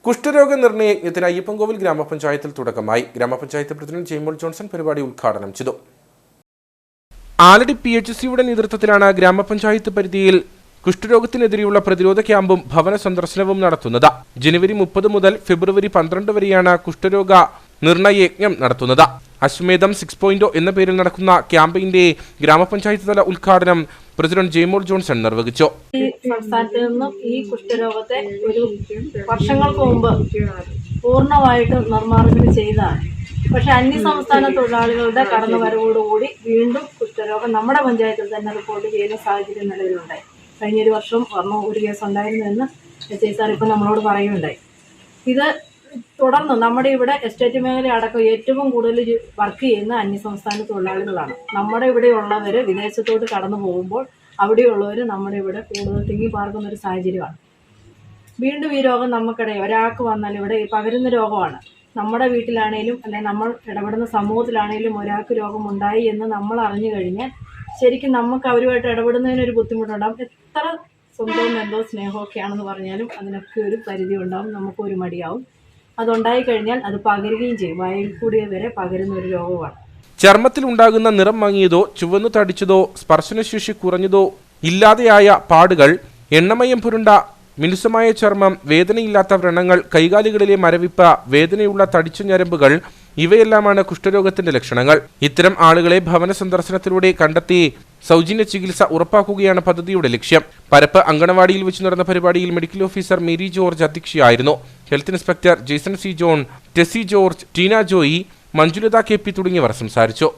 കുഷ്ഠരോഗ നിർണയ യജ്ഞത്തിന് അയ്യപ്പൻകോവിൽ ഗ്രാമപഞ്ചായത്തിൽ തുടക്കമായി. ഗ്രാമപഞ്ചായത്ത് പ്രസിഡന്റ് ജെയ്മോൾ ജോൺസൺ പരിപാടി ഉദ്ഘാടനം ചെയ്തു. ആലടി PHCയുടെ നേതൃത്വത്തിലാണ് ഗ്രാമപഞ്ചായത്ത് പരിധിയിൽ കുഷ്ഠരോഗത്തിനെതിരെയുള്ള പ്രതിരോധ ക്യാമ്പും ഭവന സന്ദർശനവും നടത്തുന്നത്. ജനുവരി 30 മുതൽ ഫെബ്രുവരി 12 വരെയാണ് കുഷ്ഠരോഗ നിർണയ യജ്ഞം നടത്തുന്നത്. അശ്വമേധം 6.0 എന്ന പേരിൽ നടക്കുന്ന ക്യാമ്പയിന്റെ ഗ്രാമപഞ്ചായത്ത് തല ഉദ്ഘാടനം പ്രസിഡന്റ് ജെയ്മോൾ ജോൺസൺ നിർവഹിച്ചു. ഈ സംസ്ഥാനത്ത് നിന്നും ഈ കുഷ്ഠരോഗത്തെ ഒരു വർഷങ്ങൾക്ക് മുമ്പ് പൂർണ്ണമായിട്ട് നിർമ്മാർജ്ജനം ചെയ്തതാണ്. പക്ഷെ അന്യസംസ്ഥാന തൊഴിലാളികളുടെ കടന്നുവരവോടുകൂടി വീണ്ടും കുഷ്ഠരോഗം നമ്മുടെ പഞ്ചായത്തിൽ തന്നെ റിപ്പോർട്ട് ചെയ്യുന്ന സാഹചര്യം നിലവിലുണ്ടായി. കഴിഞ്ഞൊരു വർഷം ഒരു കേസ് ഉണ്ടായിരുന്നു എന്ന് SI സാർ ഇപ്പം നമ്മളോട് പറയുകയുണ്ടായി. ഇത് തുടർന്ന് നമ്മുടെ ഇവിടെ എസ്റ്റേറ്റ് മേഖല അടക്കം ഏറ്റവും കൂടുതൽ വർക്ക് ചെയ്യുന്ന അന്യസംസ്ഥാന തൊഴിലാളികളാണ്. നമ്മുടെ ഇവിടെയുള്ളവർ വിദേശത്തോട്ട് കടന്നു പോകുമ്പോൾ അവിടെയുള്ളവർ നമ്മുടെ ഇവിടെ കൂടുതൽ തിങ്ങി പാർക്കുന്ന ഒരു സാഹചര്യമാണ്. വീണ്ടും ഈ രോഗം നമുക്കിടയിൽ ഒരാൾക്ക് വന്നാൽ ഇവിടെ പകരുന്ന രോഗമാണ്. നമ്മുടെ വീട്ടിലാണേലും അല്ലെങ്കിൽ നമ്മൾ ഇടപെടുന്ന സമൂഹത്തിലാണേലും ഒരാൾക്ക് രോഗമുണ്ടായി എന്ന് നമ്മൾ അറിഞ്ഞു കഴിഞ്ഞാൽ ശരിക്കും നമുക്ക് അവരുമായിട്ട് ഇടപെടുന്നതിനൊരു ബുദ്ധിമുട്ടുണ്ടാകും. എത്ര സ്വന്തവും എന്തോ സ്നേഹമൊക്കെ ആണെന്ന് പറഞ്ഞാലും അതിനൊക്കെ ഒരു പരിധി ഉണ്ടാവും, നമുക്കൊരു മടിയാവും. അതുണ്ടായി കഴിഞ്ഞാൽ അത് പകരുകയും ചെയ്യും. വായിൽ കൂടി വരെ പകരുന്ന ഒരു രോഗമാണ്. ചർമ്മത്തിൽ ഉണ്ടാകുന്ന നിറം മങ്ങിയതോ ചുവന്നു തടിച്ചതോ സ്പർശനശേഷി കുറഞ്ഞതോ ഇല്ലാതെയായ പാടുകൾ, എണ്ണമയം പുരുണ്ട മിനുസമായ ചർമ്മം, വേദനയില്ലാത്ത വ്രണങ്ങൾ, കൈകാലുകളിലെ മരവിപ്പ്, വേദനയുള്ള തടിച്ച ഞരമ്പുകൾ ഇവയെല്ലാമാണ് കുഷ്ഠരോഗത്തിന്റെ ലക്ഷണങ്ങൾ. ഇത്തരം ആളുകളെ ഭവന സന്ദർശനത്തിലൂടെ കണ്ടെത്തി സൗജന്യ ചികിത്സ ഉറപ്പാക്കുകയാണ് പദ്ധതിയുടെ ലക്ഷ്യം. പരപ്പ് അങ്കണവാടിയിൽ വെച്ച് നടന്ന പരിപാടിയിൽ മെഡിക്കൽ ഓഫീസർ മേരി ജോർജ് അധ്യക്ഷയായിരുന്നു. Health inspector Jaison C. John, Tessy George, Teena Joy, Manjulatha KP തുടങ്ങിയവർ സംസാരിച്ചു.